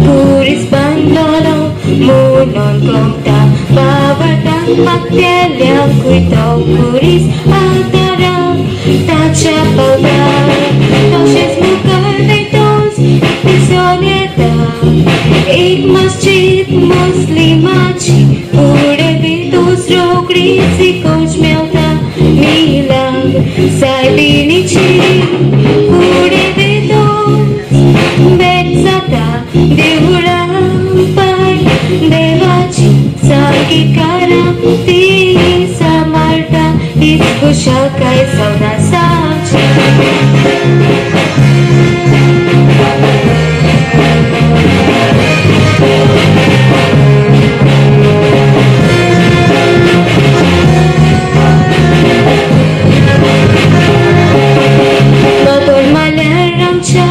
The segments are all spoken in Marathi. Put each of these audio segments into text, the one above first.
Kuris bandolo munon kongta babatang magdeliang kuito kuris atara tacha pauta toshes mukar deitos pisoneta ek masjid muslimachi pure vitos rokrisi coach melta milang sai binichi pure vitos betzata Devurampai Devachi Sakikara Ti Samarta Iskushakai Sauna Sachi Matul Malaram Cha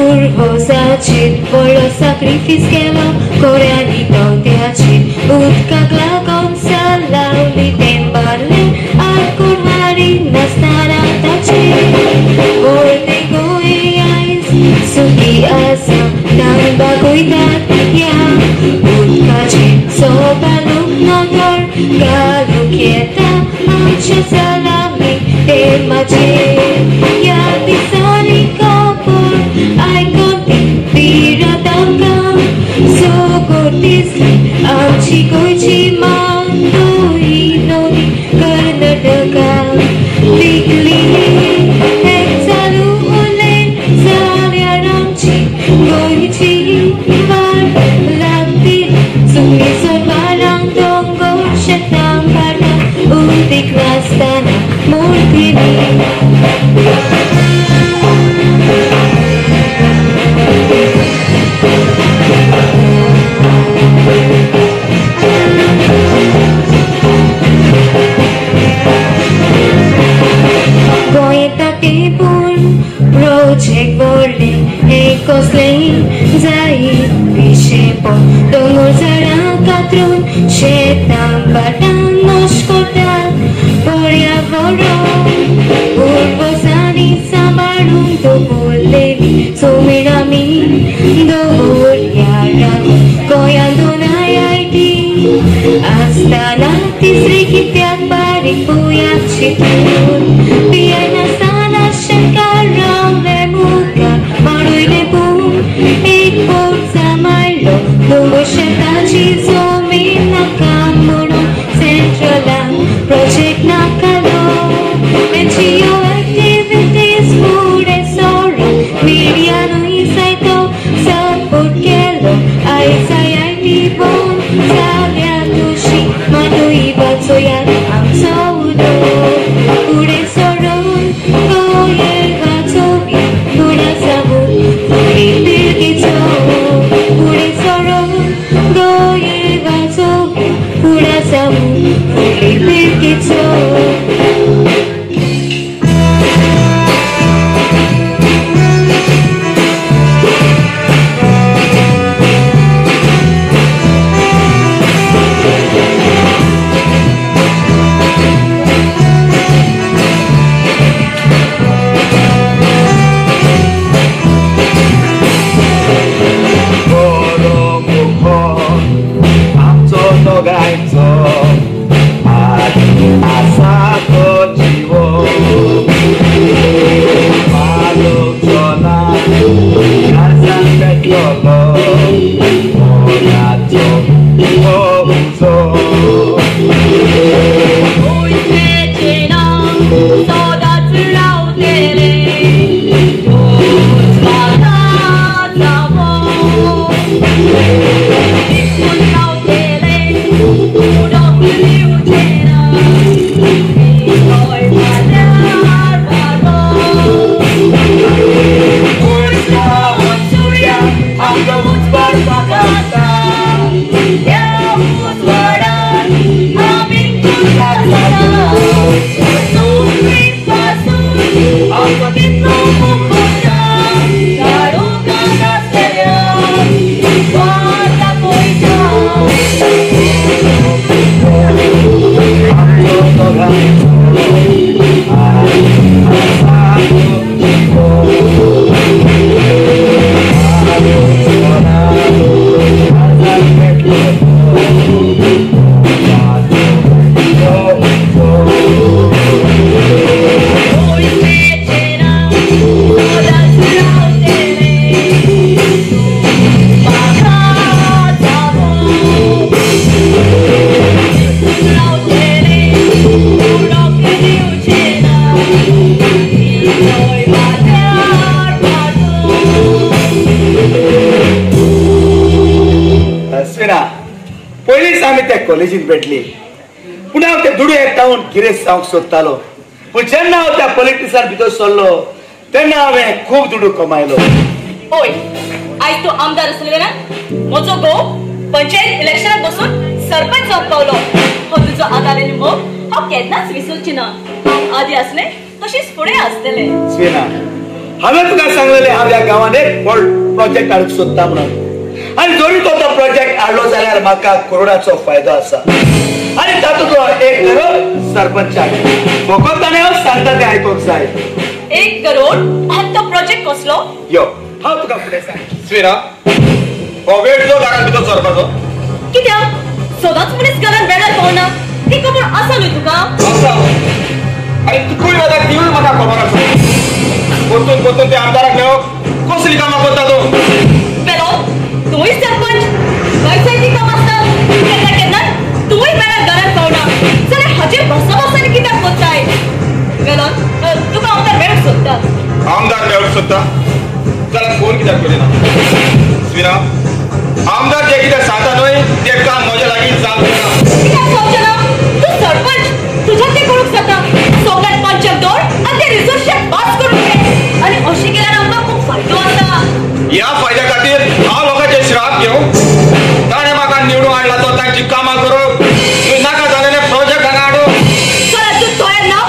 Urvo Sachit Polo sacrifice kelo Koreanito te achit Utka glakon salau li tembale Akur hari nastara tachit Borte goi ais Suki asa Dan bagoi tatya Utka chit Sobaluk notor Galuk yeta Amcha salami Te machit Yati sari kapur Ay konti Piratangam Sokotisli Amchi koichi mandoi nodi Karnataka Bigli Hexalu ule Zalya ramchi Koichi var Lakti Sumi sorvarang Tongo shetang karna Udik nastana Murtini Project Berlin, Ecos Lane, Zaid, Bishopon, Dongor Zarang Katrun, Shetan Badan, Moshkotan, Boria Voro, Urbosani, Samarun, Tobulevi, Sumirami, Doburia, Koyandunay IT, Astana, Tisrikipiat, Barik, Puyak, Chitun, Piana Sana, Shankaram, Lemuka, Marui Lebu, Ekpur Samaylo, Dungo Shetachi, Zomi, Nakamuro, Centralang, Project Nakalo, Menchio activities, food and Sora, Media no Isaito, Support Kelo, Aisai IT Bone, Salya Tushi, Manu Ibat Soyan, Am Saudo, Food and Soro, Goyer Vatobia, Pura Sabu, Puri Pirgito, Food and Soro, Goyer Vatobia, Pura Sabu, Puri Pirgito. Asa ko jiwo कॉलेजीत भेटली पुणे हांव ते दुडू एकटावन गिरेस्त जावंक सोदतालो पूण जेन्ना हांव त्या पॉलिटिक्सान भितर सरलो तेन्ना हांवें खूब दुडू कमायलो. ओय आयज तूं आमदार आसले ना म्हजो घोव पंचायत इलेक्शनाक बसून सरपंच जावंक पावलो. हो तुजो आदार आनी मोग हांव केन्नाच विसरची ना. हांव आदी आसलें तशीच फुडें आसतलें. स्वेना हांवें तुका सांगलेलें हांव ह्या गांवांत एक व्हड प्रोजेक्ट हाडूंक सोदता म्हणून आनी जरी तो प्रोजेक्ट हाडलो जाल्यार म्हाका करोडाचो फायदो आसा आनी तातूंतलो एक करोड सरपंचाक फकत ताणें हांव सांगता तें आयकूंक जाय. 1 करोड आनी तो प्रोजेक्ट कसलो? यो हांव तुका फुडें सांग. स्वेना हो वेळ जो घरांत भितर सरपाचो कित्याक सदांच मनीस घरांत वेळार पावना ती खबर आसा न्हय तुका? आसा आनी तुकुय वता तिवूय म्हाका खबर आसा. परतून परतून ते आमदाराक मेळोवंक कसली कामां करता तूं? पेलो तूंय सरपंच पंचायती काम आसता केन्ना केन्ना तूंय वेळार घरांत पावना जाल्यार हाचेर बसाबसांनी कित्याक कोत्ताय? वेलोन तुका आमदार मेळूंक सोदता. आमदार मेळूंक सोदता जाल्यार फोन कित्याक करिना? स्वेना आमदार जे कितें सांगता न्हय तें काम म्हज्या लागीं जावंक ना. कित्याक जावचें ना? तूं सरपंच तुज्या तें करूंक जाता. सगळ्यात पंचाक दवर आनी ते रिसोर्साक पास करून घे आनी अशें केल्यार आमकां खूब फायदो आसा. ह्या फायद्या खातीर हांव लोकांचे श्राप घेवं? ताणें म्हाका निवडून हाडला तो तांची कामां करूंक नाका जालेले प्रोजेक्ट हांगा हाडूं. जाल्यार तूं तयार ना?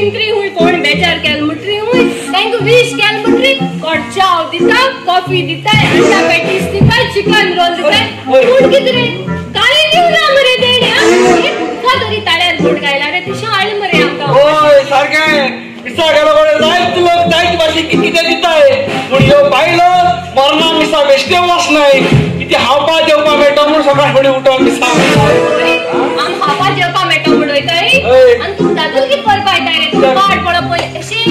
चिंत्री हुई कोण बेचार केल मुटरी हुई तांकां विश केल मुटरी कोण चाव दिता कॉफी दिता अंडा पेटीस दिता चिकन रोल दिता फूड कितरे काळे दिवला मरे देणे का तरी ताळ्यार गोड गायला रे ती शाळ मरे आमका ओय सारखे मिसा गेलो कोण जायत लोक जायत भाषे किती दिताय पण यो पाहिलं मरणा मिसा बेश्टे वास नाही किती हावपा जेवपा मेळटा म्हणून सकाळफुडें उठोन मिसा आम हापा जेवपा मेळटा म्हणयताय आणि तू दादल की करपा येताय रे तू पाड पडप पय अशे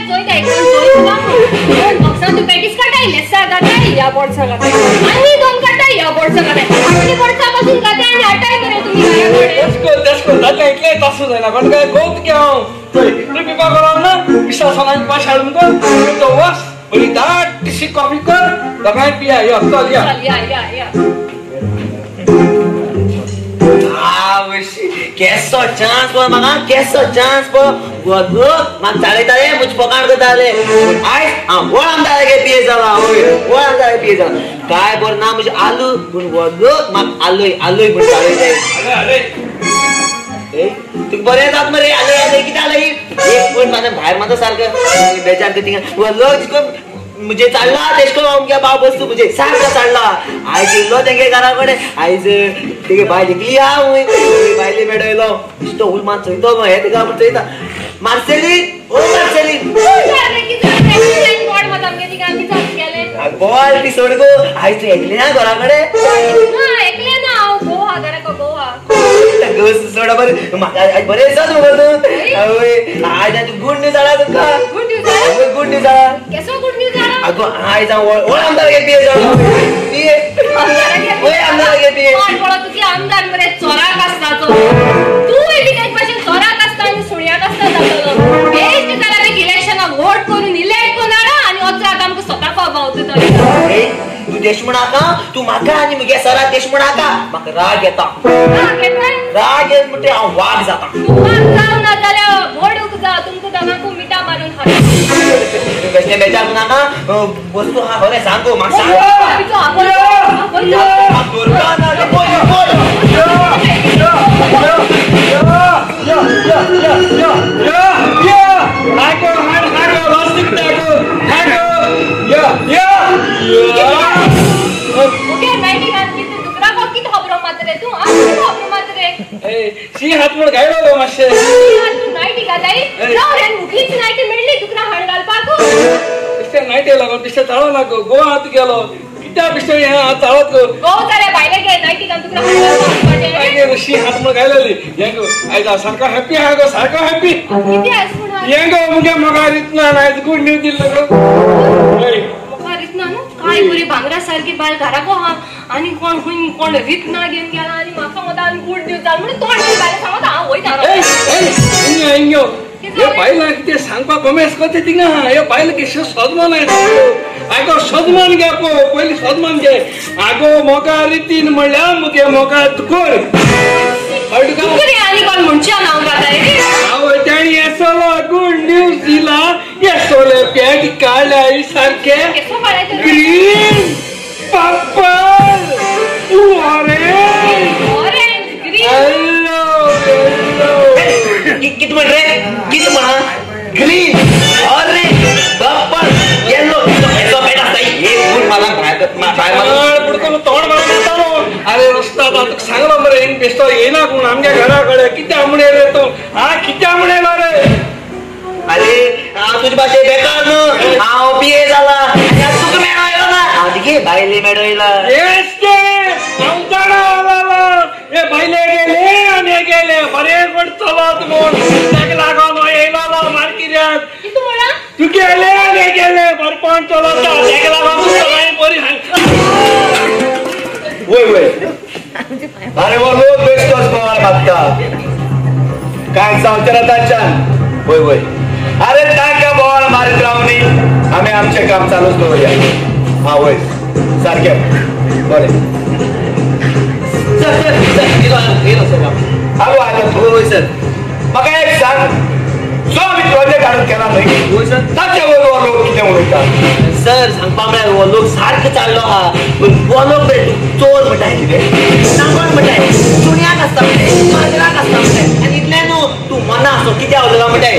जोयताय कोण बॉक्सा तू पेटीस काटाय लेसा काटाय या बोर्डसा काटाय आणि दोन काटाय या बोर्डसा काटाय आणि बोर्डसा पासून काटाय आणि हटाय मरे तुम्ही घराकडे तेच जाता इतले तासू जायना पण काय गोत की हांव ट्रिपी पागोराव ना मिसा सोनाची पाश हाडून कर तो वास बरी दाट टिशी कॉफी कर दोगांय पिया यो चल या कैसो चांस पर मगा कैसो चांस पर वो मन चाले ताले मुझ पकाण को ताले आई वो आमदार के पिए जाला ओय वो आमदार पिए जाला काय बर ना मुझे आलू गुण वो मन आलू गुण चाले अरे ए तू बरे जात मरे आले किती आले एक पण माझ्या बाहेर माझा सारखं बेजार करती वो जिसको मुझे चालला तेजको आमच्या भाव बसतो मुझे सारखा चालला आयज येयलो तेंगे घराकडे आयज तेगे बाय देखली हा बायले मेडयलो इस्तो उल मान चयतो हे तेका आपण चयता मार्सेली ओ मार्सेली बॉल ती सोड गो आयज तू एकले ना घराकडे एकले ना हांव गोवा घरा गोवा गोस सोड बरे म्हाका आज बरे जात मगो तू ओय आज तू गुड न्यूज आला तुका गुड न्यूज आला केसो गुड न्यूज आला अगो आयज ओ आमदार के पिए जालो पिए ओय आमदार के पिए कोण पळो तुकी आमदार मरे चोराक आसता तो तू एलिगेट भाषेन चोराक आसता आणि सुण्याक आसता जातलो बेस्ट जाल्यार इलेक्शनाक वोट करून इलेक्ट कोणाला आणि ओत्राक आमकां स्वता पावता ए तू देशमुणाका तू म्हाका आनी मुगे सरा देशमुणाका म्हाका राग येता राग येत म्हणटे हांव वाग जाता तू जाऊ ना जाल्यार वोडूक जा तुमकां दोगांकू मिठा मारून हाड बेश्टे बेजार नाका वस्तू हा बरे सांगो म्हाका सांग दुर्गा ना शी हात म्हण गायलो गो मातशे नायटी घाताय रे मुखीच नायटी मेळली तुका हाड घालपाक बिस्ते नायटी लागून बिस्ते चाळो ना गो गोवा हात गेलो कित्या बिस्ते हे चाळत गो गो जाल्यार भायले गे नायटी घाल तुका हाड घालपाक शी हात म्हण गायलेली हे गो आयज सारको हॅपी हा गो सारको हॅपी किती आस म्हणा हे गो मुगे मगा रितना आयज गुड न्यूज दिलो गो मगा रितना नु काय बरी भांगरा सारखी बाल घरा गो हा आणि कोण रितना घेऊन गेला आणि म्हाका मदा गुड न्यूज जाल म्हणून तोंड बायले सांगत हांव वयता इंगो हे पाहिलं की ते सांगपा कमेस करते ती ना हे पाहिलं की सदमान आहे आगो सदमान घे पयली सदमान घे आगो मोका रितीन म्हणल्या मुगे मोका तुकोर आणि कोण म्हणच्या नाव गाताय हांव ताणी येसलो गुड न्यूज दिला येसोले पॅट काढल्या सारखे केसो काढायचं ग्रीन पर्पल ऑरेंज ग्रीन किती म्हण रे किती म्हणा green orange purple yellow yellow पेट असता हे फूल मला बाहेर पुढचं तोंड मारतो अरे रस्ता तुका सांगलो मरे हिंग बेस्तो येना कोण आमच्या घराकडे किती आमणे रे तो हा किती आमणे रे अरे तुझी भाषे बेकार न्हू हांव पिये जाला तुका मेळयलो ना हांव तिगे बायले मेळयला येस के हांव जाणा आला हे बायले गेले आनी गेले बरे कोण चलत म्हूण ताका लागून येयलो मार्किऱ्यात कितू म्हणा तू गेले आनी गेले बरपण चलत ताका लागून सगळी बरी वय अरे वो लोक बेश्टोच बोवाळ मागता काय संवसारांच्यान वय अरे ताका बोवाळ मारीत रावनी आमी आमचें काम चालूच दवरया हा वय सारके बरें आलो आलो वय सर म्हाका एक सांग जो आमी प्रोजेक्ट हाडून केला न्हय ताचे वयर लोक कितें उलयता सर सांगपा म्हळ्यार हो लोक सारको चाललो हा पण हो लोक पळय चोर म्हणटाय कितें सांगोन म्हणटाय सुण्याक आसता म्हणटाय माजराक आसता म्हणटाय आनी इतलें न्हू तूं मना आसो कित्याक उलयता म्हणटाय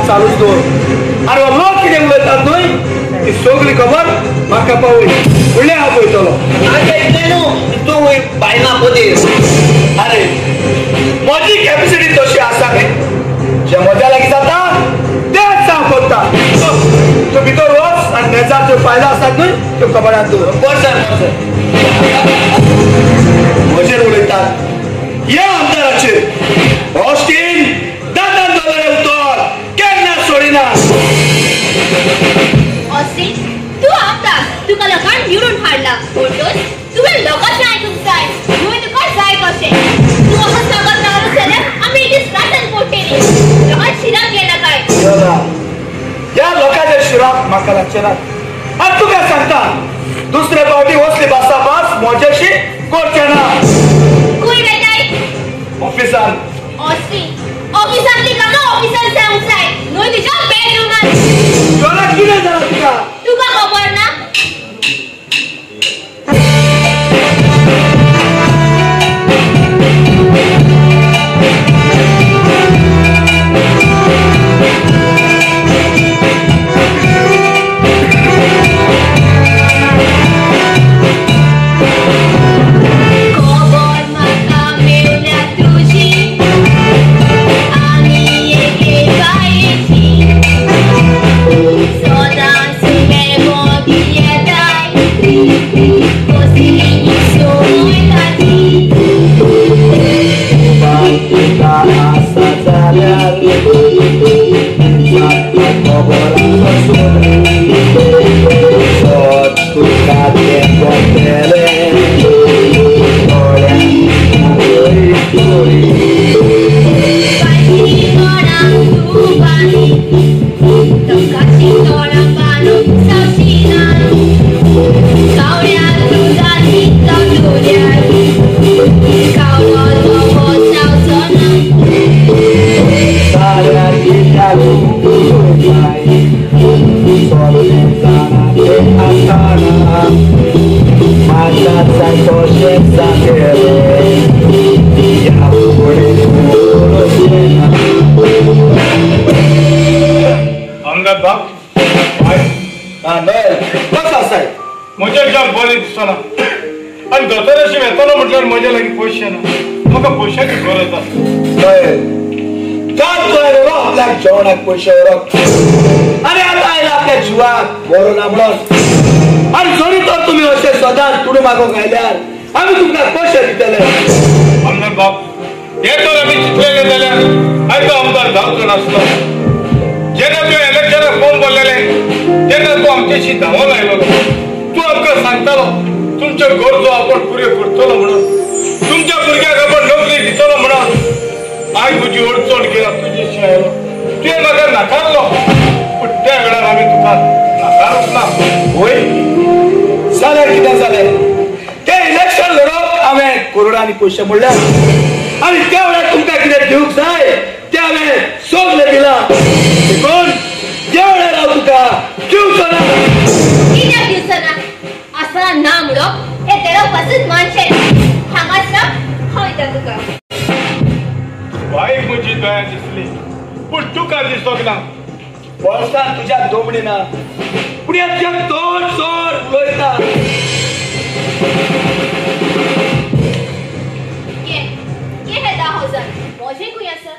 चालूच दवर आणि लोक कितें उलयतात न्हय ती सगळी खबर म्हाका पावय फुडल्या हांव पळयतलो तू बायना पोतीर अरे म्हजी कॅपॅसिटी तशी आसा न्ही जे म्हज्या लागीं जाता तेच हांव करता तूं भितर वच आनी नेजार ज्यो फायलो आसात न्हय त्यो कबडांत दवर सर म्हजेर उलयतात ह्या आमदाराचेर ऑस्टीन दादान दवरलें उतर केन्ना सोडिना ऑस्टिन तू आमदार तुका लोकांक निवडून हाडला म्हणटच तुवें लोकांचें आयकूंक जाय तुवें तुका जाय कशें तूं असो सांगत रावलो जाल्यार आमी इट स्टार्टन पोट्टेली लोकांक शिराक गेला काय ह्या लोकांच्या शिराक म्हाका लागचे नात आनी तुका सांगता दुसरे फावटी वचली भासाभास म्हज्याशी करचें ना खंय वेताय ऑफिसान ऑस्टिन ऑफिसांतली कामां ऑफिसान जावंक जाय न्हय तुज्या बेडरूमांत तुला कितें जालां तुका तुका खबर ना म्हजे जॉब बरें दिसना आनी दोतोराशी येतलो म्हटल्यार म्हजे लागीं पयशे ना म्हाका पयशांची गरज आसा आपल्याक जेवणाक पयशे व्हरप आनी आतां आयला आपल्या जिवाक बरो ना म्हणून आनी जरी तर तुमी अशें सदांच तुडू मागोंक आयल्यार आमी तुमकां पयशे दितले आमदार बाब हे तर आमी चिंतलेले जाल्यार आयज तो आमदार जावचो नासलो जेन्ना तुवें इलेक्शनाक फॉर्म भरलेले तेन्ना तूं आमचेशी धांवून आयलो तूं आमकां सांगतालो तुमच्यो गरजो आपण पुऱ्यो करतलो म्हणून तुमच्या भुरग्याक आपण नोकरी दितलो म्हणून आयज तुजी अडचण गेला तुजेशी आयलो तुवें म्हाका नाकारलो पूण त्या वेळार आमी तुका नाकारूच ना होय जाल्यार कितें जालें तें इलेक्शन लडोवप हांवें करोडांनी पयशे मोडल्यात आनी त्या वेळार तुमकां कितें दिवंक जाय तें हांवें सगळें दिलां देखून त्या वेळार हांव तुका दिवचो ना कित्याक दिवचो ना आसना ना म्हणप हे तेडोवपाचूच मानशें हांगाच ना हांव येता तुका बायक म्हजी दया दिसली पूण तुका दिसोक ना वर्सान तुज्या दोमडी ना पूण ह्या जग चोर चोर उलयता के हे 10,000 म्हजें खंय आसा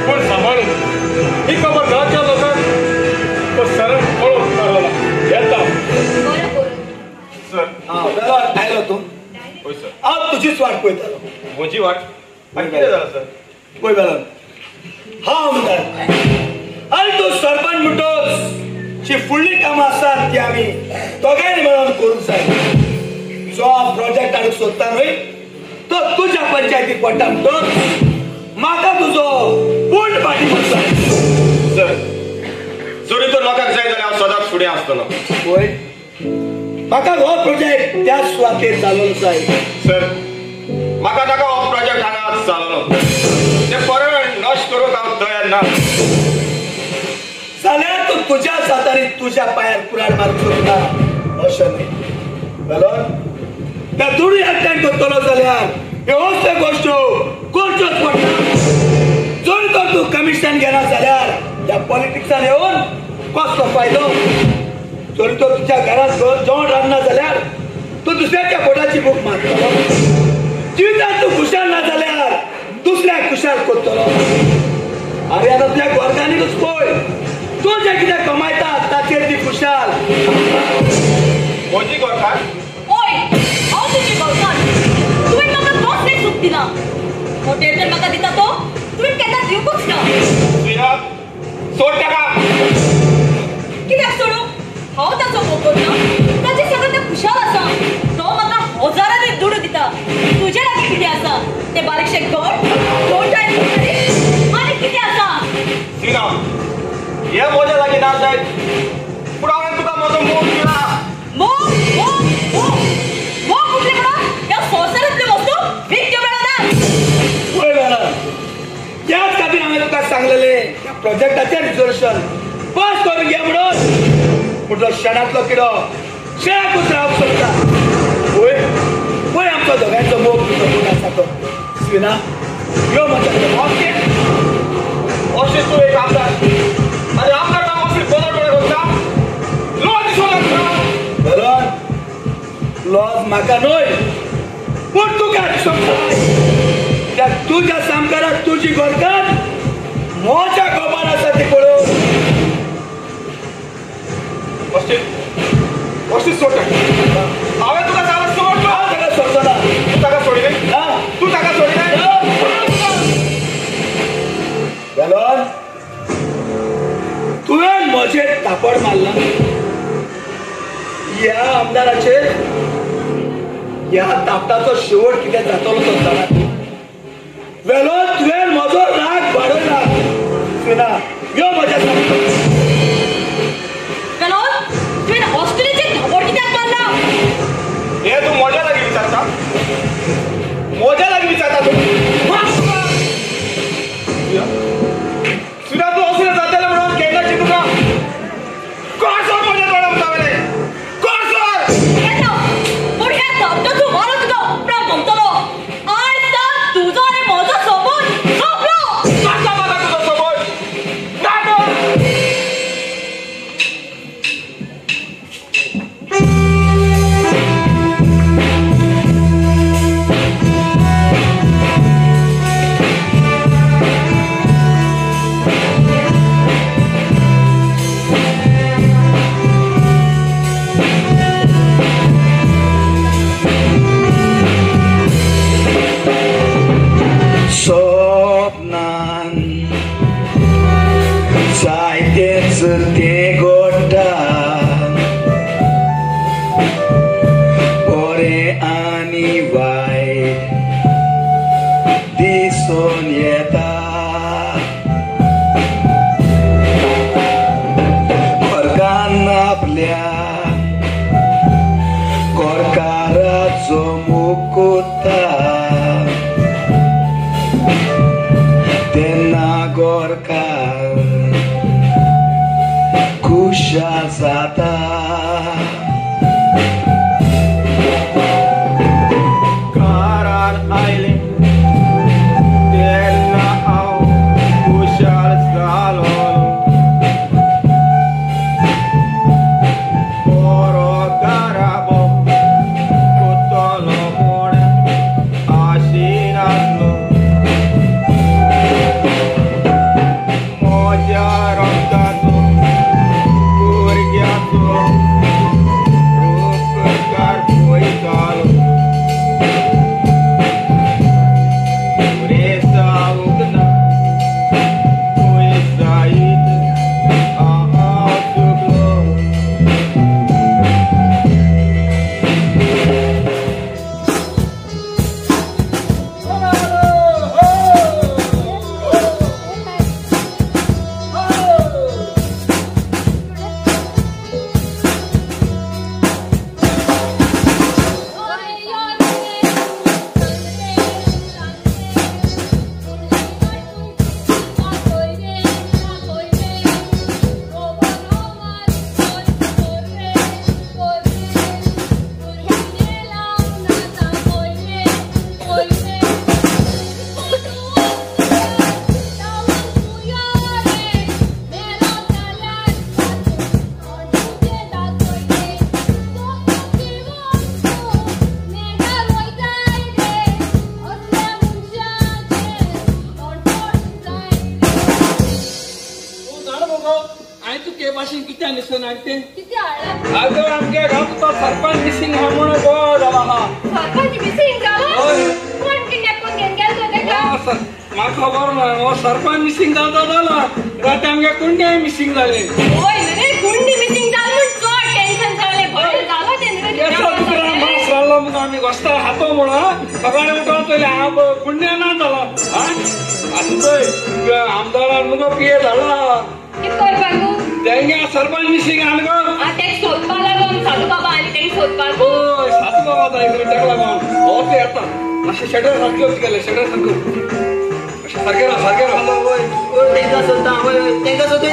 पूण सांबाळून ही खबर गांवच्या लोकांक तो सरळ पळोवन काडला येता बरो करून सर वेळार आयलो तूं होय सर हांव तुजीच वाट पळयतालो म्हजी वाट आनी कितें जालां सर पळय वेळार हांव म्हणटा आनी तूं सरपंच म्हणटोच जी फुडलीं कामां आसात ती आमी दोगांयनी मेळोन करूंक जाय जो हांव प्रोजेक्ट हाडूंक सोदता न्हय तो तुज्या पंचायतीक पडटा म्हणटोच म्हाका तुजो पूर्ण पाठिंबो जाय सर जरी तर लोकांक जाय जाल्यार हांव सदांच फुडें आसतलो पळय म्हाका हो प्रोजेक्ट त्या सुवातेर चालोवंक जाय सर म्हाका नाका हो प्रोजेक्ट हांगा चाललो ते परत नश्ट करूंक हांव तयार ना जाल्यार तूं तुज्या जातानी तुज्या पांयार कुराड मारूंक सोदता अशें न्ही वेलोन त्या दोन्ही एकट्यान करतलो जाल्यार ह्योच त्यो गोश्ट्यो करच्योच पडटा. जर तर तूं कमिशन घेना जाल्यार ह्या पॉलिटिक्सान येवन कसलो फायदो. जर तर तुज्या घरांत जेवण रांदना जाल्यार तूं दुसऱ्याच्या पोटाची भूक मारतलो. जिवितांत तूं खुशाल ना जाल्यार दुसऱ्याक खुशाल करतलो. अरे आता तुझ्या गोरकांनीच पळय, तूं जें कितें कमायता ताचेर ती खुशाल. म्हजी गोरकार ओय हांव तुजी गोरकार. तुवें म्हाका कसलें सूख दिना. हॉटेल तर म्हाका दिता तो तुवें केन्ना दिवंकूच ना. श्रीनाथ सोड ताका. कित्याक सोडूं? हांव ताचो मोग करना. ताचे सगळें तें खुशाल आसा. तो म्हाका हजारांनी दुडू दिता. तुजे लागीं कितें आसा? तें बारीकशे घर, 2 टायम आनी कितें आसा? श्रीनाथ हे म्हज्या लागीं ना जायत, पूण हांवें तुका म्हजो मोग दिला. मोग मोग मोग मोग कुठले म्हणून ह्या संवसारांतल्यो वस्तू विकच्यो मेळना. पळय मॅडम, त्याच खातीर हांवें तुका सांगलेलें त्या प्रोजेक्टाचें रिजोल्युशन पास करून घे म्हणून. पूण तो शेणांतलो किडो शेणाकूच रावंक सोदता. पळय पळय आमचो दोगांचो मोग तुजो कोण आसा तो. स्विना यो म्हज्या अशें तूं एक आमदार आनी आमदार नांव असली बरोबर डोळे घालता. लॉ दिसो लागता. धरण लॉज म्हाका न्हय पूण तुका दिसूंक जाय. त्या तुज्या सामकाराक तुजी गोरकान मोच्या गोबान आसा ती पळोवन. अशी सोड हांवें तुका सांगलें सोड. हांव ताका सोडचो ना. तूं ताका सोडिलें. ना तूं ताका सोडिलें. वेलोन तुवें म्हजेर तापड मारला. ह्या आमदाराचेर ह्या तापटाचो शेवट कितें जातलो तो जाणा. वेलोन तुवें म्हजो राग वाडयला. स्विना यो म्हज्या सामको. वेलोन तुवें ऑस्ट्रेलियाचेर धबड कित्याक मारला? हे तूं म्हज्या लागीं विचारता. म्हज्या लागीं विचारता तूं. सुद्दां तूं असलें जातलें म्हणून केन्ना चिंतूना. कोण सोड म्हज्या दोळ्या मुतावेले. कोण सोड. येता पूण ह्या धबधबो मारो तुका उपरांत म्हणटलो. आयज तर तुजो आनी म्हजो संबंद सोंपलो. काका मला तुझं समज. नाटक. काय दिसून हाडते किती आला अगं आमच्या गावचा सरपंच मिसिंग हा म्हणून गोळा झाला हा सरपंच मिसिंग झाला होय. कोण किडनॅप करून गेलो त्याका हो, म्हाका खबर नाही हो सरपंच मिसिंग जाता झाला रात आमच्या कुंड्या मिसिंग झाले होय रे कुंडी मिसिंग झालं म्हणून चोड टेन्शन झाले भरलं झालं ते केसा दुसरा मास झाला मग आम्ही घोस्ता हातो म्हणून सकाळी उठून पहिले हा कुंड्या ना झाला हा असतोय आमदारान मग पिये झाला कितकोय बाबू त्यांच्या सरपंच मिसिंग आण गो आता एक सोदपा लागून साधू बाबा आणि त्यांनी सोदपा होय सात बाबा जायचं त्याला लागून हो ते आता असे शटर सारखे होते गेले शटर सारखे सारखे राहा तेंका सोदता तेंका सोदता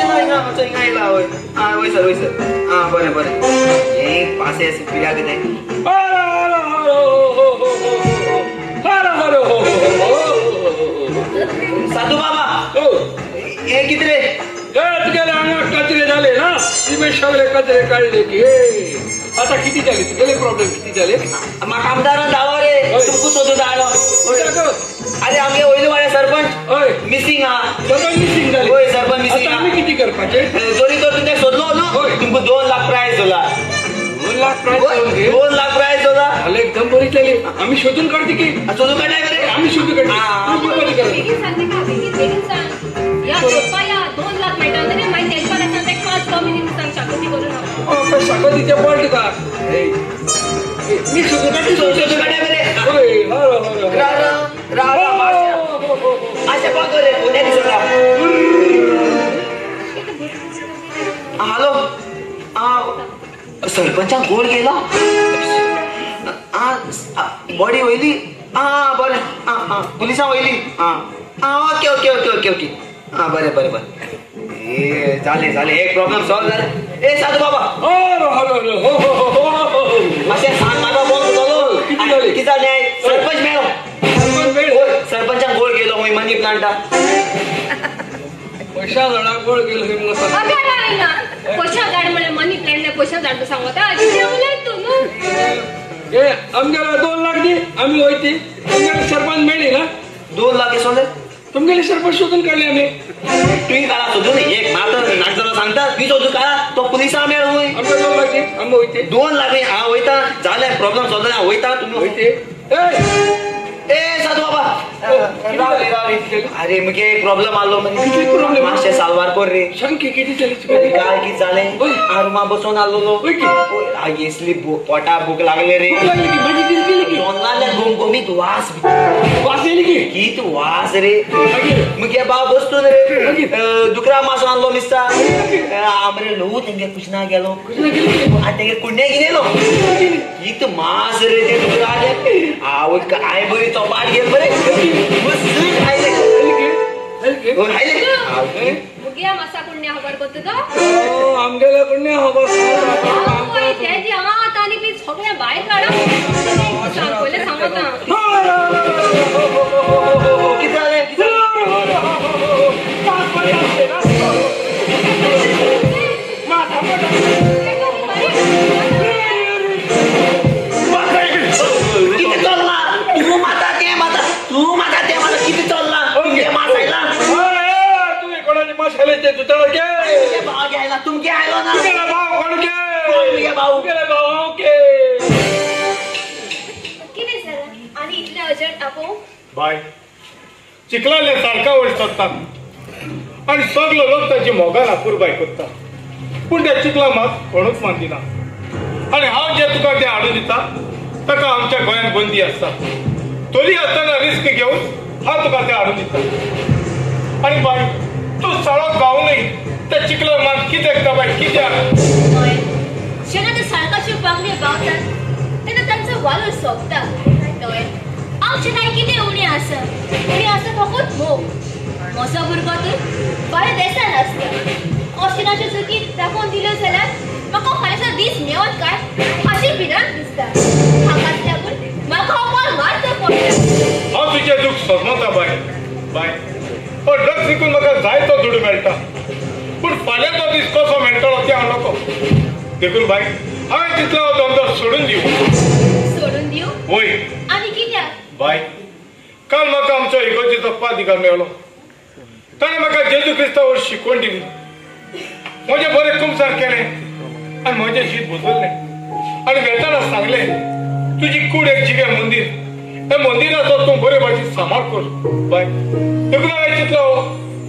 हिंगा होय हा होय सर हा बरें बरें हे पासे पिड्या कितें साधू बाबा हे कितें रे गेले अंगात कचरे झाले ना तुम्ही सगळे कचरे काढले की आता किती झाले तुझे प्रॉब्लेम किती झाले म्हाका आमदारान धांवो रे तुमकां सोदून धाडलो अरे आमगे वयले वाड्या सरपंच हय मिसिंग हा सरपंच मिसिंग झाले होय सरपंच मिसिंग आता आम्ही किती करपाचे जोरी तो तुमच्या सोदलो होय. न्हू तुमकां 2 लाख प्राइज दिला 2 लाख प्राइस 2 लाख प्राइज दिला आले एकदम बरी केली आम्ही शोधून काढते की सोदून काढाय रे आम्ही शोधून काढते बेगीन सांगते का बेगीन सांग या सोदपा या 2 लाख मेळटा तरी मागीर तेंचपाना सांगता एक 5 कमी सांग शाकोती करू नका शाकोतीचे पडले का मी शोधून काढते सोदून काढाय रे होय अशें बघ रे उद्या दिसता हॅलो सरपंचाक गोड गेला बॉडी वयली बरें पुलिसां वयली okay okay okay okay okay बरें बरें बरें ए जालें एक प्रॉब्लेम सॉल्व जालें ए साधू बाबा मातशें सांग म्हाका फोन उचलो कितें जालें सरपंच मेळ्ळो सरपंचाक गोड गेलो खंय मनी प्लांटा पैसा झाडाक गोळ गेलो पैसा झाड म्हळ्यार मनी प्लांट पैसा झाड सांगता आधी उलयत तूं ए आमगेला 2 लाख दी आम्ही वयती तुमगेले सरपंच मेळ्ळी ना 2 लाख सोडले तुमगेले सरपंच शोधून काढले आम्ही तुम्ही काढा सोदून एक मात्र नागजालो सांगता मी सोदून काढा तो पुलिसां मेळ वय आमगे 2 लाख दी आम्ही वयते 2 लाख हांव वयता जालें प्रॉब्लेम सॉल्व जालें वयता तुमी वयते ए साधू बाबा अरे मुगे प्रॉब्लेम आलो किती problem? मातशें साल्वार कर रे शंकी किती झाली काय कितें जालें हांव रुमा बसून आसलोलो येसली पोटा भूक लागले रे लागली की भाजी दिली केली की तोंडाले घुमघुमीत वास वास येली की कित वास रे मागीर मुगे बाब बसतून रे दुकरा मास आणलो दिसता आमरे लो तेंगे कुशना गेलो आनी तेंगे कुंडे गेलो कित मास रे ते दुकराले आवय काय बरी चोपाट गेल बरे मस्त खायले खायले मुगिया मासा कुंड्या खबर करतो तो आमगेला कुंडे खबर त्याची हात आणि मी सगळ्या बाहेर काढा पहिले सांगता किती झाले किती चालला तू माता ते माता किती चालला तुम्ही कोणाची माशाले ते तुझ्यावर घे भाव घ्यायला तुमके आलो ना तुझ्याला भाव कोण घे तुमके भाऊ तुझ्याला भाव घे किती झालं आणि इथले अजट टाकू बाय चिखलाले सारखा वळतात आणि सगळं लोक त्याची मोगाला पुरबाय करता पूण त्या चिखला मात कोणूच मानदिना आणि हांव जे तुका ते हाडून दिता ताका आमच्या गोंयांत बंदी आसता तरी आसतना रिस्क घेवन हांव तुका ते हाडून दिता आणि बाय तू सळो गावनय त्या चिखला मात कित्याक का बाय कित्याक जेन्ना ते सारकाचे बांगडे गावतात तेन्ना तांचो वालोर सोंपता आमचे काय कितें उणी आसा फकत मोग म्हजो भुरगो तर बऱ्या देसान आसता ऑस्टिनाच्या चुकीत दाखोवन दिल्यो जाल्यार म्हाका फाल्यां दीस मेवत काय हाची भिरांत दिसता हाकाच लागून म्हाका हो कॉल मारचो पडटा हांव तुजें दूख समजता बाय बाय पण ड्रग्स विकून म्हाका जाय तो दुडू मेळटा पूण फाल्यां तो दीस कसो मेळटलो ते हांव नको देखून बाय हांवें तितलो धंदो सोडून दिवं वय आनी कित्याक बाय काल म्हाका आमचो इगोर्जीचो पादिकार मेळ्ळो ताणें म्हाका जेजू क्रिस्तांवर शिकवण दिली म्हजे बरे खूप सार केले आणि म्हजे शीत बदलले आणि वेताना सांगले तुझी कूड एक जिगे मंदिर त्या मंदिराचो तू बरे भाजी सांभाळ कर बाय तुका चितलो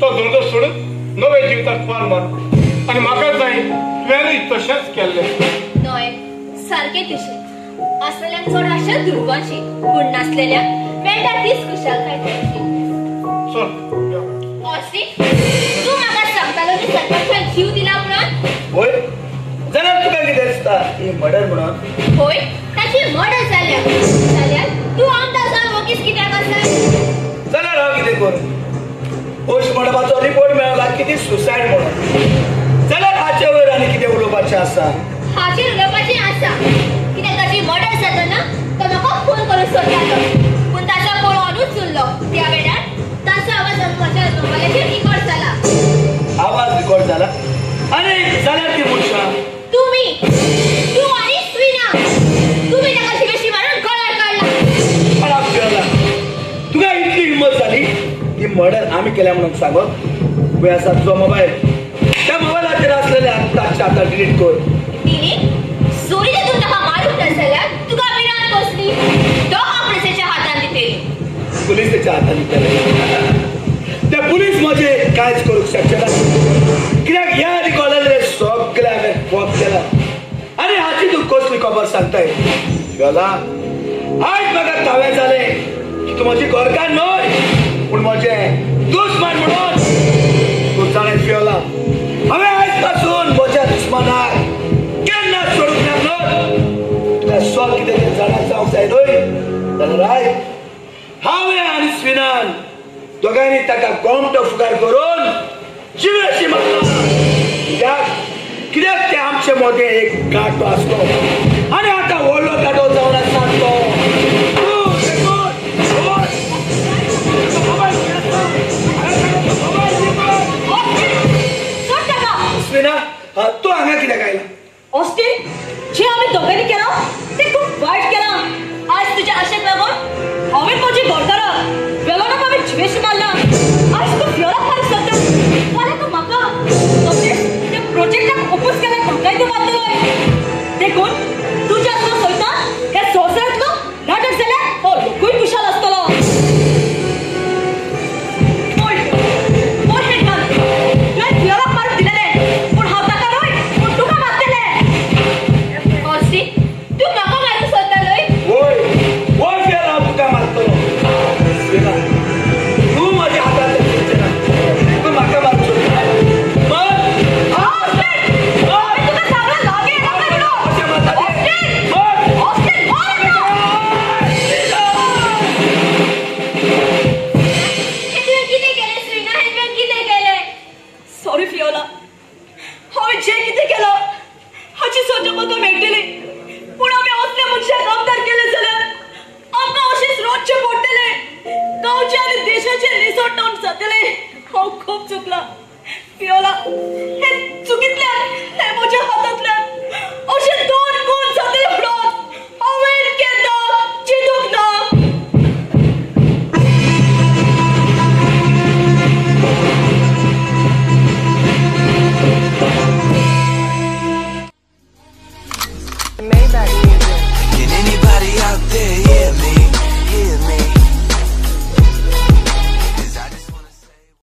तो धंदो सोडून नवे जिविताक पार मार आणि म्हाका जाय तुवेंय तशेंच केल्ले नय सारखे तुझे असलेल्या चड आशा दुर्वांशी पूण नासलेल्या वेंटा तीच कुशाल काय करची ऑस्टी तू म्हाका सांगतालो की सरपंचान जीव दिला म्हणून होय जाल्यार तुका कितें दिसता ही मर्डर म्हणून होय ताची मर्डर जाल्यार तू आमदार जावन वकीस कित्याक आसा जाल्यार हांव कितें करूं पोस्टमॉर्टमाचो रिपोर्ट मेळला की ती सुसायड म्हणून जाल्यार हाचे वयर आनी कितें उलोवपाचें आसा हाचेर उलोवपाचें आसा कित्याक ताची मर्डर जातना तो म्हाका फोन करून सोदतालो पूण ताचो फोन ऑनूच उरलो त्या वेळार ताचो आवाज म्हज्या मोबायलाचेर रिकॉर्ड जाला आवाज रिकॉर्ड जाला आनी जाल्यार ती मनशां तू आणि स्वीना तुम्ही ताका शिवेशी मारून गळ्यार काढला तुका इतली हिम्मत जाली ती मर्डर आमी केल्या म्हणून सांगप पळय आसा तुजो मोबायल त्या मोबायलाचेर असलेले आत्ताच्या आतां डिलीट कर तिने चोरी देऊन ताका मारूंक नासल्यार तुका विरान कसली तो ऑपरेशनच्या हातान दितेली पुलीस त्याच्या हातान दितले त्या पुलीस म्हजे कांयच करूंक शकचे ना कित्याक ह्या रिकॉर्डाचेर सगळ्याक फोन केला आनी हाची तूं कसली खबर सांगताय गेला आयज म्हाका तावे जाले की तूं म्हजी गोरकार न्हय पूण म्हजें दुश्मन म्हणून तूं जाणें फियोला हांवें आयज पासून म्हज्या दुश्मनाक केन्नाच सोडूंक ना तुका सो कितें तें जाणां जावंक जाय न्हय जाल्यार आयज हांवें आनी स्विनान दोगांयनी ताका गोमटो फुगार करून जिवेशी मारला कित्याक ते आमचे मोगे एक गाठो आसलो आनी आतां व्हडलो गाठो जावन आसा तो स्विना तू हांगा कित्याक आयला ऑस्टिन जे आम्ही दोघांनी केलं ते खूप वाईट केलं आज तुझ्या आशेक लागून हांवें म्हजी घरदारां वेलोनाक हांवें जिवेशी मारला आज तू फियोला फार सत्ता फाल्यां तूं म्हाका त्या प्रोजेक्टाक ओपोज केल्यार म्हाकाय तूं मारतलोय देखून तुज्या असलो सयतान हे संवसारांतलो नाटक जाल्यार हो लोकूय कुशाल आसतलो खूप चुकला पिओला हे चुकीतल्या हे माझ्या